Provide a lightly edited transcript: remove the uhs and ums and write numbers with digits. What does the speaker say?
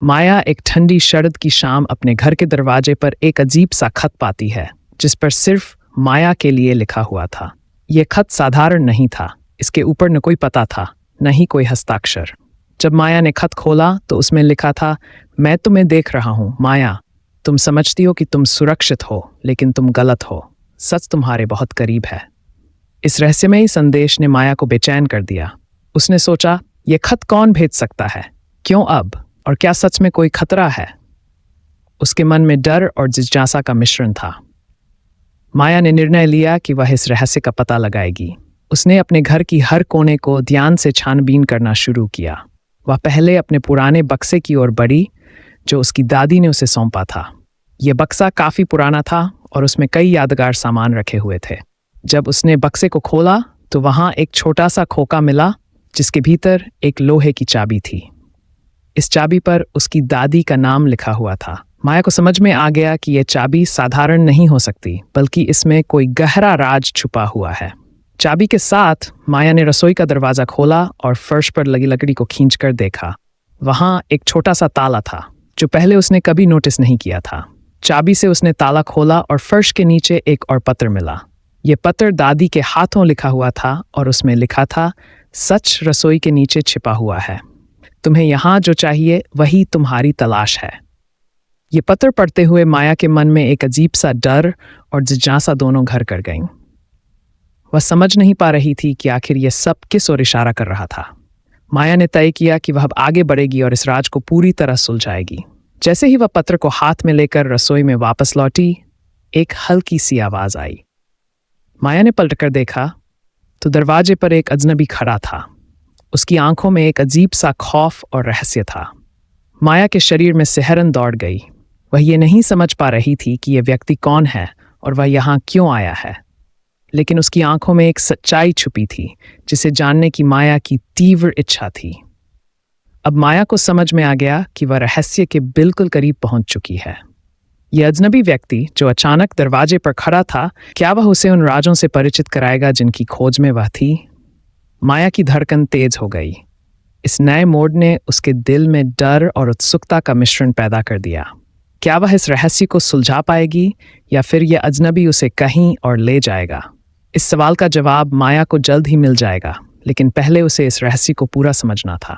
माया एक ठंडी शरद की शाम अपने घर के दरवाजे पर एक अजीब सा खत पाती है जिस पर सिर्फ माया के लिए लिखा हुआ था। यह खत साधारण नहीं था। इसके ऊपर न कोई पता था, न ही कोई हस्ताक्षर। जब माया ने खत खोला तो उसमें लिखा था, मैं तुम्हें देख रहा हूँ माया। तुम समझती हो कि तुम सुरक्षित हो, लेकिन तुम गलत हो। सच तुम्हारे बहुत करीब है। इस रहस्यमयी संदेश ने माया को बेचैन कर दिया। उसने सोचा, यह खत कौन भेज सकता है? क्यों अब? और क्या सच में कोई खतरा है? उसके मन में डर और जिज्ञासा का मिश्रण था। माया ने निर्णय लिया कि वह इस रहस्य का पता लगाएगी। उसने अपने घर की हर कोने को ध्यान से छानबीन करना शुरू किया। वह पहले अपने पुराने बक्से की ओर बढ़ी जो उसकी दादी ने उसे सौंपा था। यह बक्सा काफी पुराना था और उसमें कई यादगार सामान रखे हुए थे। जब उसने बक्से को खोला तो वहां एक छोटा सा खोखा मिला जिसके भीतर एक लोहे की चाबी थी। इस चाबी पर उसकी दादी का नाम लिखा हुआ था। माया को समझ में आ गया कि यह चाबी साधारण नहीं हो सकती, बल्कि इसमें कोई गहरा राज छुपा हुआ है। चाबी के साथ माया ने रसोई का दरवाजा खोला और फर्श पर लगी लकड़ी को खींचकर देखा। वहां एक छोटा सा ताला था जो पहले उसने कभी नोटिस नहीं किया था। चाबी से उसने ताला खोला और फर्श के नीचे एक और पत्र मिला। यह पत्र दादी के हाथों लिखा हुआ था और उसमें लिखा था, सच रसोई के नीचे छिपा हुआ है। तुम्हें यहाँ जो चाहिए वही तुम्हारी तलाश है। ये पत्र पढ़ते हुए माया के मन में एक अजीब सा डर और जिज्ञासा दोनों घर कर गईं। वह समझ नहीं पा रही थी कि आखिर यह सब किस ओर इशारा कर रहा था। माया ने तय किया कि वह अब आगे बढ़ेगी और इस राज को पूरी तरह सुलझाएगी। जैसे ही वह पत्र को हाथ में लेकर रसोई में वापस लौटी, एक हल्की सी आवाज आई। माया ने पलटकर देखा तो दरवाजे पर एक अजनबी खड़ा था। उसकी आंखों में एक अजीब सा खौफ और रहस्य था। माया के शरीर में सिहरन दौड़ गई। वह ये नहीं समझ पा रही थी कि यह व्यक्ति कौन है और वह यहाँ क्यों आया है, लेकिन उसकी आंखों में एक सच्चाई छुपी थी जिसे जानने की माया की तीव्र इच्छा थी। अब माया को समझ में आ गया कि वह रहस्य के बिल्कुल करीब पहुंच चुकी है। यह अजनबी व्यक्ति जो अचानक दरवाजे पर खड़ा था, क्या वह उसे उन राजों से परिचित कराएगा जिनकी खोज में वह थी? माया की धड़कन तेज हो गई। इस नए मोड़ ने उसके दिल में डर और उत्सुकता का मिश्रण पैदा कर दिया। क्या वह इस रहस्य को सुलझा पाएगी या फिर यह अजनबी उसे कहीं और ले जाएगा? इस सवाल का जवाब माया को जल्द ही मिल जाएगा, लेकिन पहले उसे इस रहस्य को पूरा समझना था।